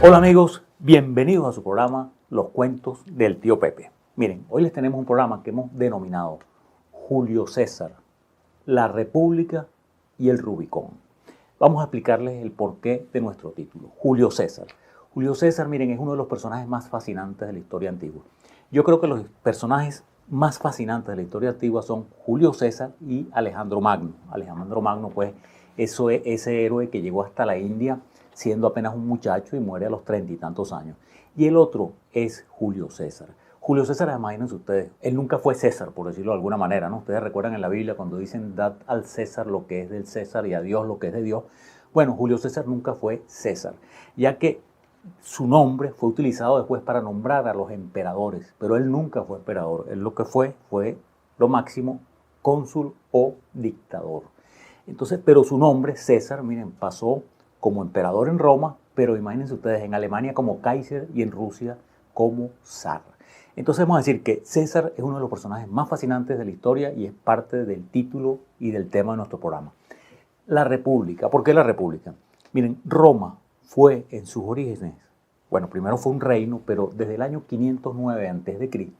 Hola amigos, bienvenidos a su programa Los Cuentos del Tío Pepe. Miren, hoy les tenemos un programa que hemos denominado Julio César, la República y el Rubicón. Vamos a explicarles el porqué de nuestro título, Julio César. Julio César, miren, es uno de los personajes más fascinantes de la historia antigua. Yo creo que los personajes más fascinantes de la historia antigua son Julio César y Alejandro Magno. Alejandro Magno, pues, eso es ese héroe que llegó hasta la India siendo apenas un muchacho y muere a los 30 y tantos años. Y el otro es Julio César. Julio César, imagínense ustedes, él nunca fue César, por decirlo de alguna manera, ¿no? Ustedes recuerdan en la Biblia cuando dicen, dad al César lo que es del César y a Dios lo que es de Dios. Bueno, Julio César nunca fue César, ya que su nombre fue utilizado después para nombrar a los emperadores, pero él nunca fue emperador. Él lo que fue lo máximo, cónsul o dictador. Entonces, pero su nombre, César, miren, pasó como emperador en Roma, pero imagínense ustedes, en Alemania como Kaiser y en Rusia como zar. Entonces vamos a decir que César es uno de los personajes más fascinantes de la historia y es parte del título y del tema de nuestro programa. La República. ¿Por qué la República? Miren, Roma fue en sus orígenes, bueno, primero fue un reino, pero desde el año 509 a.C.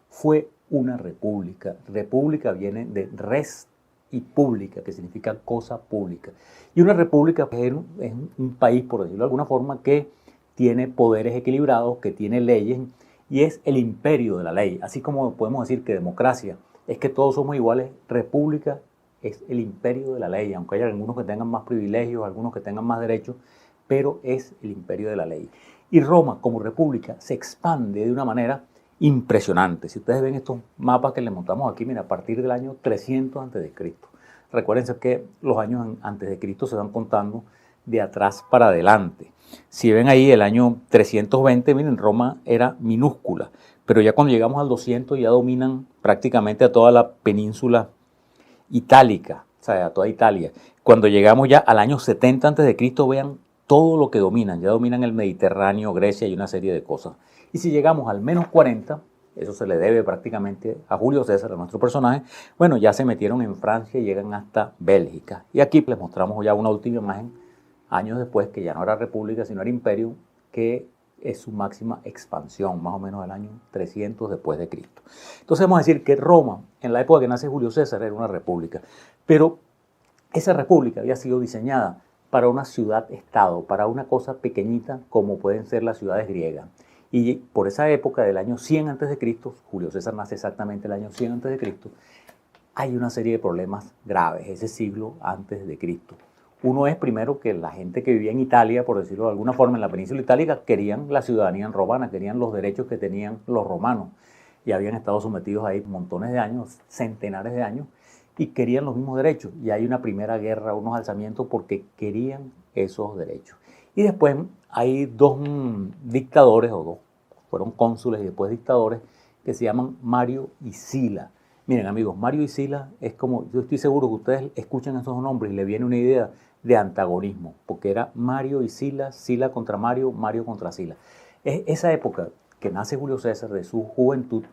fue una república. República viene de res y pública, que significa cosa pública. Y una república es un país, por decirlo de alguna forma, que tiene poderes equilibrados, que tiene leyes y es el imperio de la ley. Así como podemos decir que democracia es que todos somos iguales, república es el imperio de la ley, aunque haya algunos que tengan más privilegios, algunos que tengan más derechos, pero es el imperio de la ley. Y Roma, como república, se expande de una manera impresionante. Si ustedes ven estos mapas que les montamos aquí, mira, a partir del año 300 a.C. Recuérdense que los años antes de Cristo se van contando de atrás para adelante. Si ven ahí el año 320, miren, Roma era minúscula, pero ya cuando llegamos al 200 ya dominan prácticamente a toda la península itálica, o sea, a toda Italia. Cuando llegamos ya al año 70 a.C., vean todo lo que dominan, ya dominan el Mediterráneo, Grecia y una serie de cosas. Y si llegamos al menos 40, eso se le debe prácticamente a Julio César, a nuestro personaje, bueno, ya se metieron en Francia y llegan hasta Bélgica. Y aquí les mostramos ya una última imagen, años después, que ya no era república, sino era imperio, que es su máxima expansión, más o menos el año 300 después de Cristo. Entonces vamos a decir que Roma, en la época que nace Julio César, era una república, pero esa república había sido diseñada para una ciudad-estado, para una cosa pequeñita como pueden ser las ciudades griegas. Y por esa época del año 100 a.C., Julio César nace exactamente el año 100 a.C., hay una serie de problemas graves ese siglo antes de Cristo. Uno es primero que la gente que vivía en Italia, por decirlo de alguna forma, en la península itálica, querían la ciudadanía romana, querían los derechos que tenían los romanos y habían estado sometidos ahí montones de años, centenares de años, y querían los mismos derechos. Y hay una primera guerra, unos alzamientos porque querían esos derechos. Y después hay dos dictadores, o dos, fueron cónsules y después dictadores, que se llaman Mario y Sila. Miren amigos, Mario y Sila es como, yo estoy seguro que ustedes escuchan esos nombres y les viene una idea de antagonismo, porque era Mario y Sila, Sila contra Mario, Mario contra Sila. Es esa época que nace Julio César, de su juventud,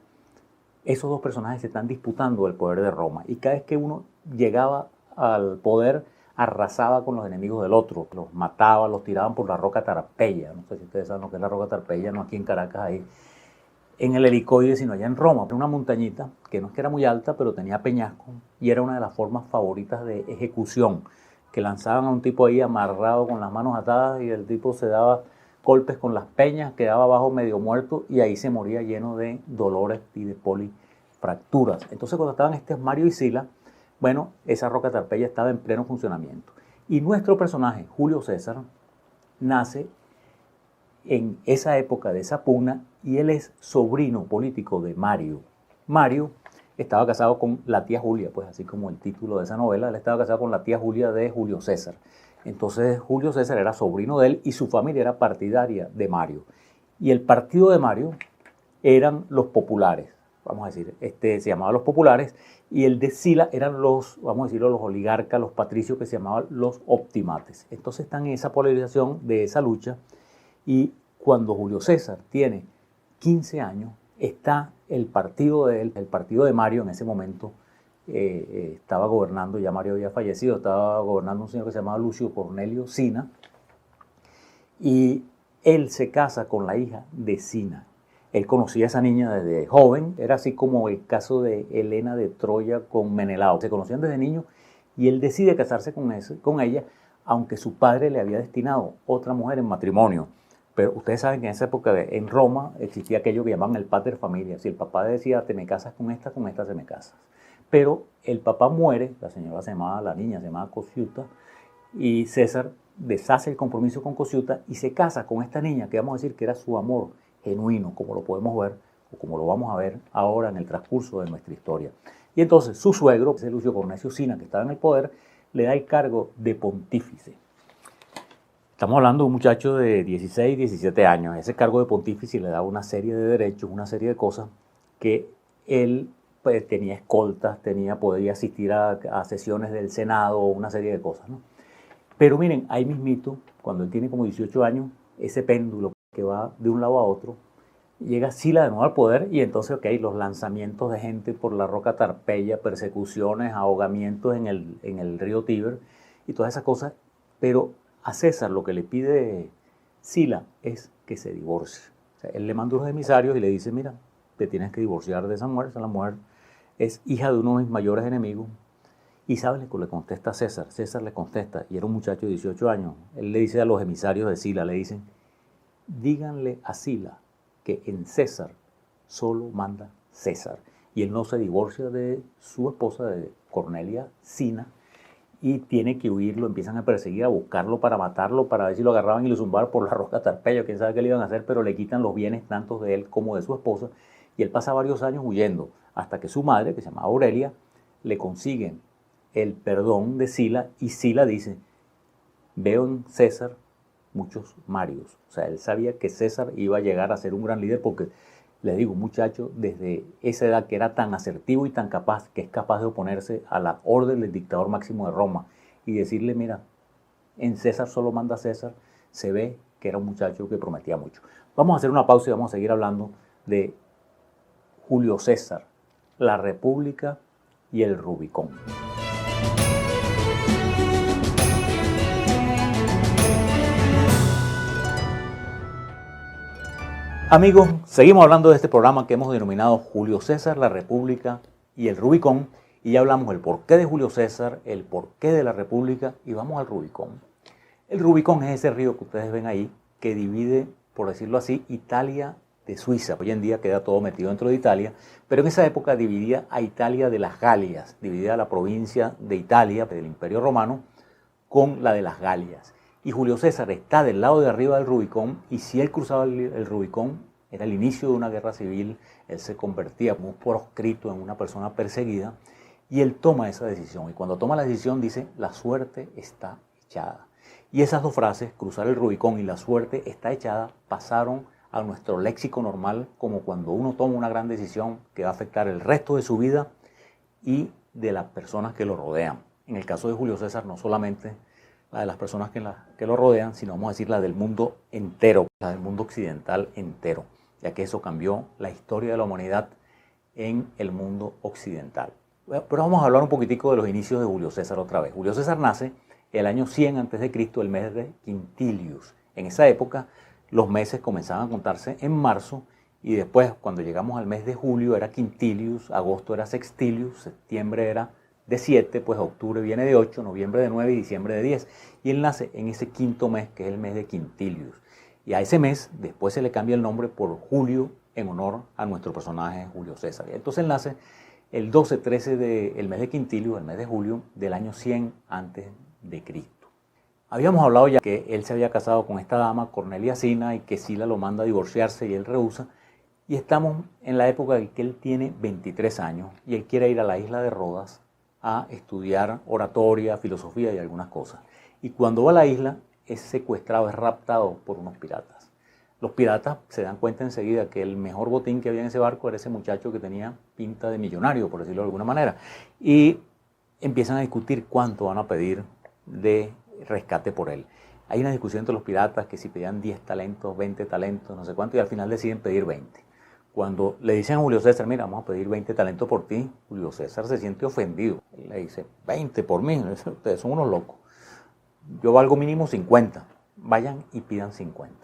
esos dos personajes se están disputando el poder de Roma. Y cada vez que uno llegaba al poder, arrasaba con los enemigos del otro, los mataba, los tiraban por la roca Tarpeya. No sé si ustedes saben lo que es la roca Tarpeya, no aquí en Caracas, ahí en el Helicoide, sino allá en Roma. Era una montañita que no es que era muy alta, pero tenía peñasco y era una de las formas favoritas de ejecución, que lanzaban a un tipo ahí amarrado con las manos atadas y el tipo se daba golpes con las peñas, quedaba abajo medio muerto y ahí se moría lleno de dolores y de polifracturas. Entonces cuando estaban Mario y Sila, bueno, esa roca Tarpeya estaba en pleno funcionamiento. Y nuestro personaje, Julio César, nace en esa época de esa pugna y él es sobrino político de Mario. Mario estaba casado con la tía Julia, pues así como el título de esa novela, él estaba casado con la tía Julia de Julio César. Entonces Julio César era sobrino de él y su familia era partidaria de Mario. Y el partido de Mario eran los populares, vamos a decir, se llamaba los populares, y el de Sila eran los, vamos a decirlo, los oligarcas, los patricios que se llamaban los optimates. Entonces están en esa polarización de esa lucha. Y cuando Julio César tiene 15 años, está el partido de él, el partido de Mario en ese momento, estaba gobernando, ya Mario había fallecido, estaba gobernando un señor que se llamaba Lucio Cornelio Cinna, y él se casa con la hija de Sina. Él conocía a esa niña desde joven, era así como el caso de Helena de Troya con Menelao. Se conocían desde niños y él decide casarse con ella, aunque su padre le había destinado otra mujer en matrimonio. Pero ustedes saben que en esa época en Roma existía aquello que llamaban el pater familia. Si el papá decía, te me casas con esta se me casas. Pero el papá muere, la niña se llamaba Cosiuta, y César deshace el compromiso con Cosiuta y se casa con esta niña, que vamos a decir que era su amor genuino, como lo podemos ver, o como lo vamos a ver ahora en el transcurso de nuestra historia. Y entonces su suegro, que es Lucio Cornecio Sina, que estaba en el poder, le da el cargo de pontífice. Estamos hablando de un muchacho de 16, 17 años. Ese cargo de pontífice le daba una serie de derechos, una serie de cosas que él pues, tenía escoltas, podía asistir a sesiones del Senado, una serie de cosas, ¿no? Pero miren, ahí mismito, cuando él tiene como 18 años, ese péndulo que va de un lado a otro, llega Sila de nuevo al poder y entonces, ok, los lanzamientos de gente por la roca Tarpeya, persecuciones, ahogamientos en el río Tíber y todas esas cosas, pero a César lo que le pide Sila es que se divorcie. O sea, él le manda unos emisarios y le dice, mira, te tienes que divorciar de esa mujer es hija de uno de mis mayores enemigos. Y ¿sabes lo que le contesta a César? César le contesta, y era un muchacho de 18 años, él le dice a los emisarios de Sila, le dicen, díganle a Sila que en César solo manda César. Y él no se divorcia de su esposa, de Cornelia Sina, y tiene que huir, lo empiezan a perseguir, a buscarlo para matarlo, para ver si lo agarraban y lo zumbaban por la roca Tarpeyo, quién sabe qué le iban a hacer, pero le quitan los bienes tanto de él como de su esposa, y él pasa varios años huyendo, hasta que su madre, que se llama Aurelia, le consiguen el perdón de Sila, y Sila dice, veo en César muchos Marios. O sea, él sabía que César iba a llegar a ser un gran líder porque, le digo, un muchacho desde esa edad que era tan asertivo y tan capaz, que es capaz de oponerse a la orden del dictador máximo de Roma y decirle, mira, en César solo manda César, se ve que era un muchacho que prometía mucho. Vamos a hacer una pausa y vamos a seguir hablando de Julio César, la República y el Rubicón. Amigos, seguimos hablando de este programa que hemos denominado Julio César, la República y el Rubicón, y ya hablamos del porqué de Julio César, el porqué de la República, y vamos al Rubicón. El Rubicón es ese río que ustedes ven ahí, que divide, por decirlo así, Italia de Suiza. Hoy en día queda todo metido dentro de Italia, pero en esa época dividía a Italia de las Galias, dividía la provincia de Italia, del Imperio Romano, con la de las Galias. Y Julio César está del lado de arriba del Rubicón, y si él cruzaba el Rubicón, era el inicio de una guerra civil, él se convertía como un proscrito en una persona perseguida, y él toma esa decisión. Y cuando toma la decisión dice, la suerte está echada. Y esas dos frases, cruzar el Rubicón y la suerte está echada, pasaron a nuestro léxico normal como cuando uno toma una gran decisión que va a afectar el resto de su vida y de las personas que lo rodean. En el caso de Julio César, no solamente la de las personas que lo rodean, sino vamos a decir la del mundo entero, la del mundo occidental entero, ya que eso cambió la historia de la humanidad en el mundo occidental. Pero vamos a hablar un poquitico de los inicios de Julio César otra vez. Julio César nace el año 100 a.C., el mes de Quintilius. En esa época los meses comenzaban a contarse en marzo y después cuando llegamos al mes de julio era Quintilius, agosto era Sextilius, septiembre era de 7, pues octubre viene de 8, noviembre de 9 y diciembre de 10. Y él nace en ese quinto mes que es el mes de Quintilius. Y a ese mes después se le cambia el nombre por Julio en honor a nuestro personaje Julio César. Entonces él nace el 12-13 del mes de Quintilius, el mes de julio del año 100 a.C. Habíamos hablado ya que él se había casado con esta dama, Cornelia Sina, y que Sila lo manda a divorciarse y él rehúsa. Y estamos en la época en que él tiene 23 años y él quiere ir a la isla de Rodas a estudiar oratoria, filosofía y algunas cosas. Y cuando va a la isla es secuestrado, es raptado por unos piratas. Los piratas se dan cuenta enseguida que el mejor botín que había en ese barco era ese muchacho que tenía pinta de millonario, por decirlo de alguna manera. Y empiezan a discutir cuánto van a pedir de rescate por él. Hay una discusión entre los piratas que si pedían 10 talentos, 20 talentos, no sé cuánto, y al final deciden pedir 20. Cuando le dicen a Julio César, mira, vamos a pedir 20 talentos por ti, Julio César se siente ofendido. Él le dice, 20 por mí, ustedes son unos locos. Yo valgo mínimo 50, vayan y pidan 50.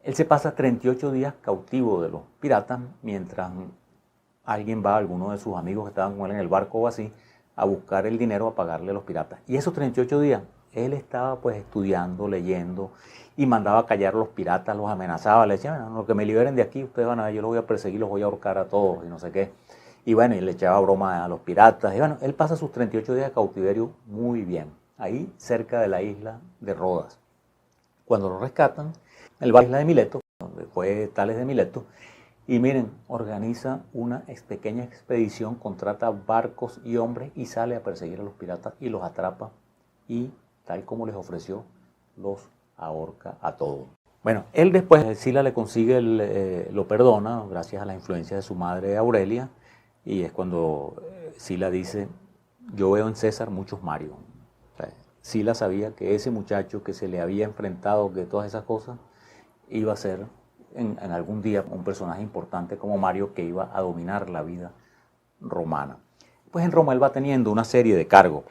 Él se pasa 38 días cautivo de los piratas mientras alguien va, alguno de sus amigos que estaban con él en el barco o así, a buscar el dinero a pagarle a los piratas. Y esos 38 días él estaba pues estudiando, leyendo y mandaba a callar a los piratas, los amenazaba, le decía, bueno, lo que me liberen de aquí, ustedes van a ver, yo los voy a perseguir, los voy a ahorcar a todos y no sé qué. Y bueno, y le echaba broma a los piratas. Y bueno, él pasa sus 38 días de cautiverio muy bien, ahí cerca de la isla de Rodas. Cuando lo rescatan, él va a la isla de Mileto, donde fue Tales de Mileto, y miren, organiza una pequeña expedición, contrata barcos y hombres y sale a perseguir a los piratas y los atrapa y, tal como les ofreció, los ahorca a todos. Bueno, él después, Sila le consigue, lo perdona gracias a la influencia de su madre Aurelia, y es cuando Sila dice, yo veo en César muchos Marios. O sea, Sila sabía que ese muchacho que se le había enfrentado, que todas esas cosas, iba a ser en algún día un personaje importante como Mario que iba a dominar la vida romana. Pues en Roma él va teniendo una serie de cargos.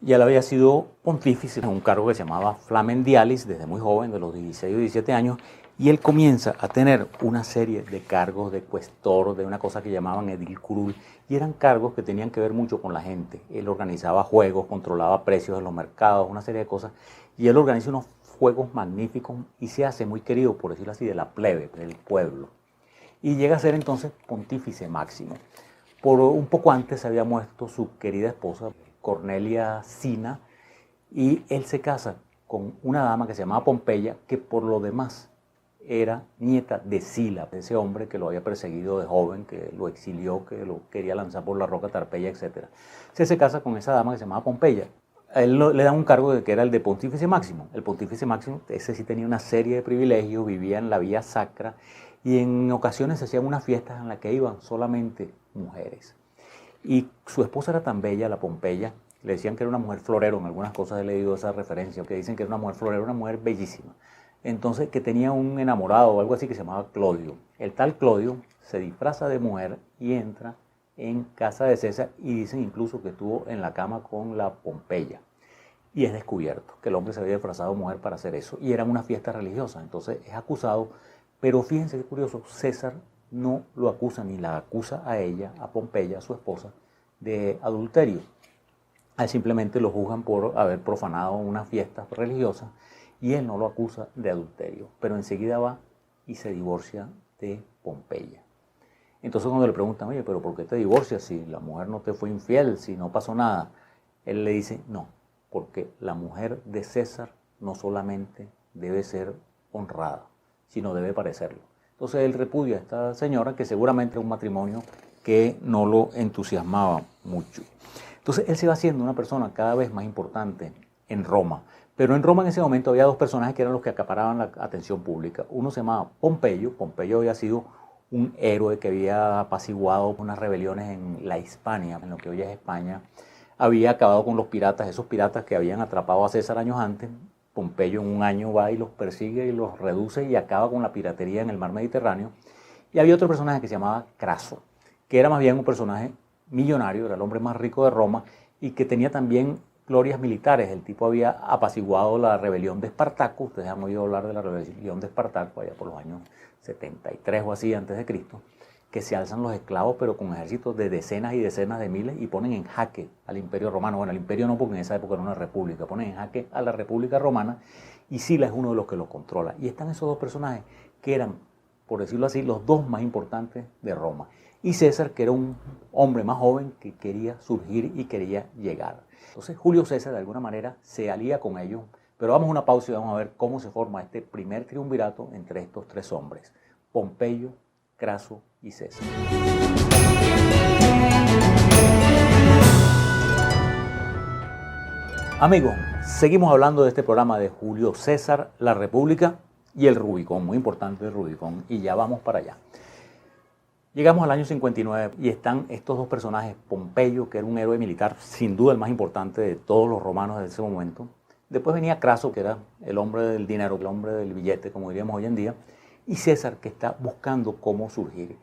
Ya él había sido pontífice, un cargo que se llamaba Flamendialis desde muy joven, de los 16 o 17 años, y él comienza a tener una serie de cargos de cuestor, de una cosa que llamaban edil curul, y eran cargos que tenían que ver mucho con la gente. Él organizaba juegos, controlaba precios en los mercados, una serie de cosas, y él organiza unos juegos magníficos y se hace muy querido, por decirlo así, de la plebe, del pueblo. Y llega a ser entonces pontífice máximo. Por un poco antes había muerto su querida esposa, Cornelia Sina, y él se casa con una dama que se llamaba Pompeya, que por lo demás era nieta de Sila, ese hombre que lo había perseguido de joven, que lo exilió, que lo quería lanzar por la roca Tarpeya, etc. Se casa con esa dama que se llamaba Pompeya. A él le dan un cargo que era el de pontífice máximo. El pontífice máximo, ese sí tenía una serie de privilegios, vivía en la vía sacra y en ocasiones se hacían unas fiestas en las que iban solamente mujeres. Y su esposa era tan bella, la Pompeya, le decían que era una mujer florero, en algunas cosas he leído esa referencia, que dicen que era una mujer florero, una mujer bellísima. Entonces, que tenía un enamorado o algo así que se llamaba Clodio. El tal Clodio se disfraza de mujer y entra en casa de César y dicen incluso que estuvo en la cama con la Pompeya. Y es descubierto que el hombre se había disfrazado de mujer para hacer eso y era una fiesta religiosa. Entonces es acusado, pero fíjense qué curioso, César no lo acusa ni la acusa a ella, a Pompeya, su esposa, de adulterio. A él simplemente lo juzgan por haber profanado una fiesta religiosa y él no lo acusa de adulterio, pero enseguida va y se divorcia de Pompeya. Entonces cuando le preguntan, oye, pero ¿por qué te divorcias si la mujer no te fue infiel, si no pasó nada? Él le dice, no, porque la mujer de César no solamente debe ser honrada, sino debe parecerlo. Entonces él repudia a esta señora, que seguramente era un matrimonio que no lo entusiasmaba mucho. Entonces él se va haciendo una persona cada vez más importante en Roma. Pero en Roma en ese momento había dos personajes que eran los que acaparaban la atención pública. Uno se llamaba Pompeyo. Pompeyo había sido un héroe que había apaciguado unas rebeliones en la Hispania, en lo que hoy es España. Había acabado con los piratas, esos piratas que habían atrapado a César años antes. Pompeyo en un año va y los persigue y los reduce y acaba con la piratería en el mar Mediterráneo. Y había otro personaje que se llamaba Craso, que era más bien un personaje millonario, era el hombre más rico de Roma y que tenía también glorias militares. El tipo había apaciguado la rebelión de Espartaco. Ustedes han oído hablar de la rebelión de Espartaco allá por los años 73 o así antes de Cristo, que se alzan los esclavos pero con ejércitos de decenas y decenas de miles y ponen en jaque al imperio romano. Bueno, al imperio no, porque en esa época era una república, ponen en jaque a la república romana y Sila es uno de los que lo controla. Y están esos dos personajes que eran, por decirlo así, los dos más importantes de Roma. Y César, que era un hombre más joven que quería surgir y quería llegar. Entonces Julio César de alguna manera se alía con ellos, pero vamos a una pausa y vamos a ver cómo se forma este primer triunvirato entre estos tres hombres, Pompeyo, Craso y César. Amigos, seguimos hablando de este programa de Julio César, la República y el Rubicón, muy importante el Rubicón, y ya vamos para allá. Llegamos al año 59 y están estos dos personajes, Pompeyo, que era un héroe militar, sin duda el más importante de todos los romanos de ese momento. Después venía Craso, que era el hombre del dinero, el hombre del billete, como diríamos hoy en día, y César, que está buscando cómo surgir.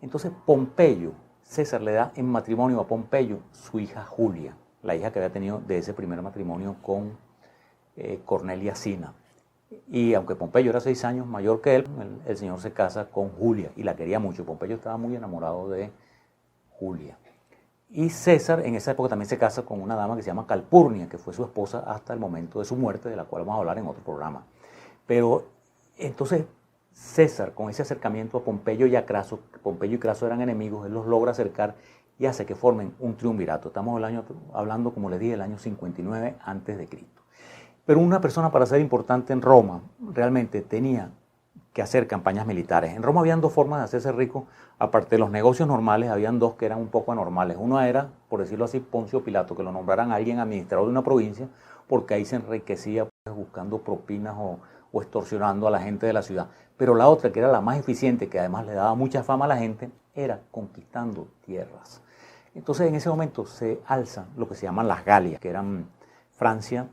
Entonces Pompeyo, César le da en matrimonio a Pompeyo su hija Julia, la hija que había tenido de ese primer matrimonio con Cornelia Sina. Y aunque Pompeyo era 6 años mayor que él, el señor se casa con Julia y la quería mucho. Pompeyo estaba muy enamorado de Julia. Y César en esa época también se casa con una dama que se llama Calpurnia, que fue su esposa hasta el momento de su muerte, de la cual vamos a hablar en otro programa. Pero entonces César, con ese acercamiento a Pompeyo y a Craso, Pompeyo y Craso eran enemigos, él los logra acercar y hace que formen un triunvirato. Estamos hablando, como les dije, del año 59 a.C. Pero una persona para ser importante en Roma realmente tenía que hacer campañas militares. En Roma habían dos formas de hacerse rico, aparte de los negocios normales, habían dos que eran un poco anormales. Uno era, por decirlo así, Poncio Pilato, que lo nombraran a alguien administrador de una provincia, porque ahí se enriquecía pues, buscando propinas o extorsionando a la gente de la ciudad. Pero la otra, que era la más eficiente, que además le daba mucha fama a la gente, era conquistando tierras. Entonces en ese momento se alzan lo que se llaman las Galias, que eran Francia,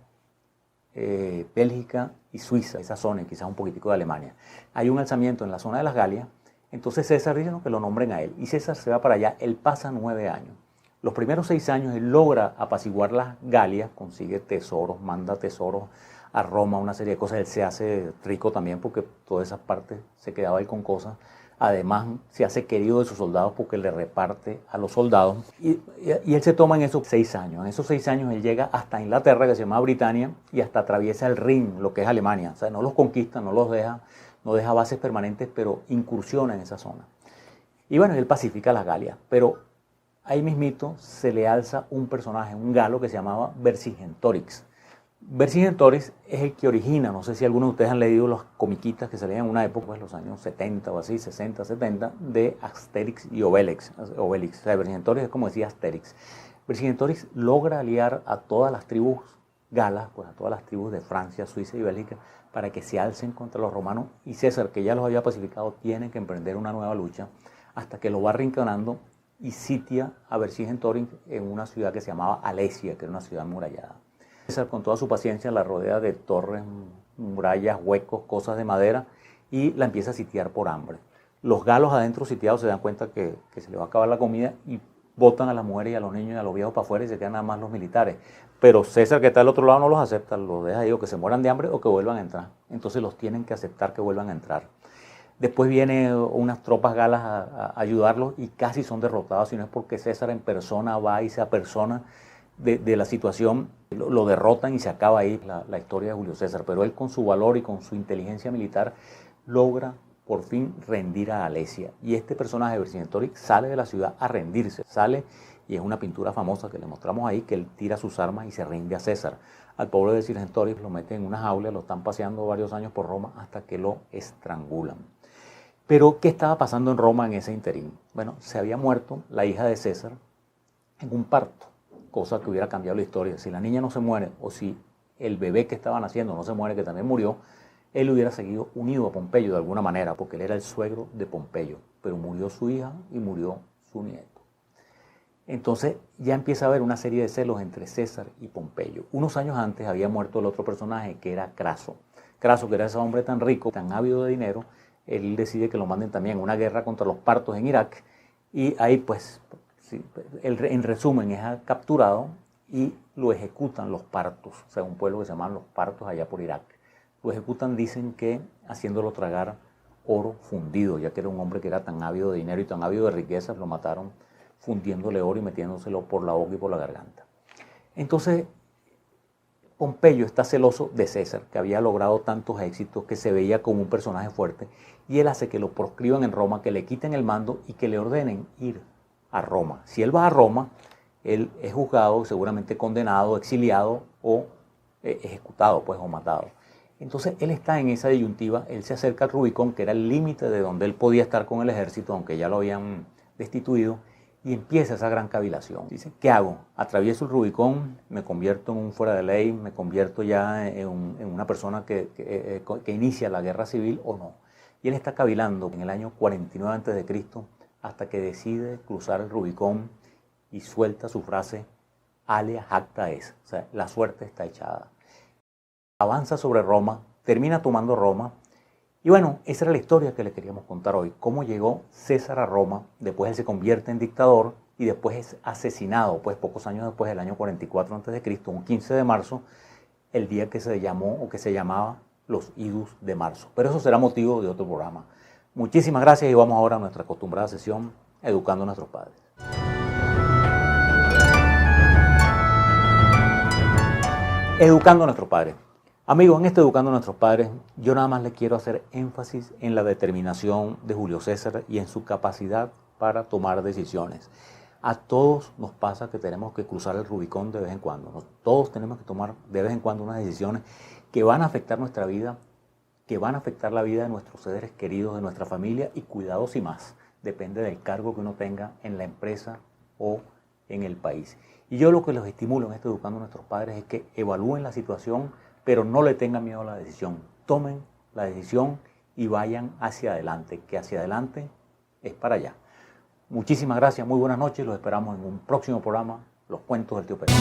Bélgica y Suiza, esa zona y quizás un poquitico de Alemania. Hay un alzamiento en la zona de las Galias, entonces César dice que lo nombren a él y César se va para allá, él pasa 9 años. Los primeros 6 años él logra apaciguar las Galias, consigue tesoros, manda tesoros a Roma, una serie de cosas, él se hace rico también porque todas esas partes se quedaba él con cosas. Además, se hace querido de sus soldados porque le reparte a los soldados. Y él se toma en esos 6 años. En esos 6 años él llega hasta Inglaterra, que se llama Britania, y hasta atraviesa el Rin, lo que es Alemania. O sea, no los conquista, no los deja, no deja bases permanentes, pero incursiona en esa zona. Y bueno, él pacifica las Galias. Pero ahí mismito se le alza un personaje, un galo que se llamaba Vercingetorix. Vercingetorix es el que origina, no sé si algunos de ustedes han leído las comiquitas que salían en una época, pues los años 70 o así, 60, 70, de Asterix y Obelix. O sea, Vercingetorix es como decía Asterix. Vercingetorix logra aliar a todas las tribus galas, pues a todas las tribus de Francia, Suiza y Bélgica, para que se alcen contra los romanos. Y César, que ya los había pacificado, tiene que emprender una nueva lucha hasta que lo va arrinconando y sitia a Vercingetorix en una ciudad que se llamaba Alesia, que era una ciudad amurallada. César con toda su paciencia la rodea de torres, murallas, huecos, cosas de madera y la empieza a sitiar por hambre. Los galos adentro sitiados se dan cuenta que se les va a acabar la comida y botan a las mujeres y a los niños y a los viejos para afuera y se quedan nada más los militares. Pero César, que está al otro lado, no los acepta, los deja ahí o que se mueran de hambre o que vuelvan a entrar. Entonces los tienen que aceptar que vuelvan a entrar. Después vienen unas tropas galas a ayudarlos y casi son derrotados, si no es porque César en persona va y se apersona de la situación, lo derrotan y se acaba ahí la historia de Julio César. Pero él con su valor y con su inteligencia militar logra por fin rendir a Alesia. Y este personaje, Vercingetorix, sale de la ciudad a rendirse. Sale y es una pintura famosa que le mostramos ahí, que él tira sus armas y se rinde a César. Al pobre Vercingetorix lo meten en una jaula, lo están paseando varios años por Roma hasta que lo estrangulan. Pero, ¿qué estaba pasando en Roma en ese interín? Bueno, se había muerto la hija de César en un parto, cosa que hubiera cambiado la historia. Si la niña no se muere o si el bebé que estaba naciendo no se muere, que también murió, él hubiera seguido unido a Pompeyo de alguna manera, porque él era el suegro de Pompeyo, pero murió su hija y murió su nieto. Entonces ya empieza a haber una serie de celos entre César y Pompeyo. Unos años antes había muerto el otro personaje, que era Craso. Craso, que era ese hombre tan rico, tan ávido de dinero, él decide que lo manden también a una guerra contra los partos en Irak, y ahí pues, sí, en resumen, es capturado y lo ejecutan los partos, o sea, un pueblo que se llaman los partos allá por Irak. Lo ejecutan, dicen que haciéndolo tragar oro fundido, ya que era un hombre que era tan ávido de dinero y tan ávido de riquezas, lo mataron fundiéndole oro y metiéndoselo por la boca y por la garganta. Entonces, Pompeyo está celoso de César, que había logrado tantos éxitos, que se veía como un personaje fuerte, y él hace que lo proscriban en Roma, que le quiten el mando y que le ordenen ir a Roma. Si él va a Roma, él es juzgado, seguramente condenado, exiliado o ejecutado, pues, o matado. Entonces él está en esa disyuntiva, él se acerca al Rubicón, que era el límite de donde él podía estar con el ejército, aunque ya lo habían destituido, y empieza esa gran cavilación. Dice, ¿qué hago? ¿Atravieso el Rubicón? ¿Me convierto en un fuera de ley? ¿Me convierto ya en una persona que inicia la guerra civil o no? Y él está cavilando en el año 49 a.C. hasta que decide cruzar el Rubicón y suelta su frase, alia jacta es, o sea, la suerte está echada. Avanza sobre Roma, termina tomando Roma, y bueno, esa era la historia que le queríamos contar hoy, cómo llegó César a Roma, después él se convierte en dictador y después es asesinado, pues pocos años después, del año 44 a.C., un 15 de marzo, el día que se llamó o que se llamaba los idus de marzo. Pero eso será motivo de otro programa. Muchísimas gracias y vamos ahora a nuestra acostumbrada sesión Educando a nuestros padres. Educando a nuestros padres. Amigos, en este Educando a nuestros padres, yo nada más les quiero hacer énfasis en la determinación de Julio César y en su capacidad para tomar decisiones. A todos nos pasa que tenemos que cruzar el Rubicón de vez en cuando. Todos tenemos que tomar de vez en cuando unas decisiones que van a afectar nuestra vida, que van a afectar la vida de nuestros seres queridos, de nuestra familia y cuidados y más. Depende del cargo que uno tenga en la empresa o en el país. Y yo lo que los estimulo en este Educando a nuestros padres es que evalúen la situación, pero no le tengan miedo a la decisión. Tomen la decisión y vayan hacia adelante, que hacia adelante es para allá. Muchísimas gracias, muy buenas noches, los esperamos en un próximo programa, Los Cuentos del Tío Pepe.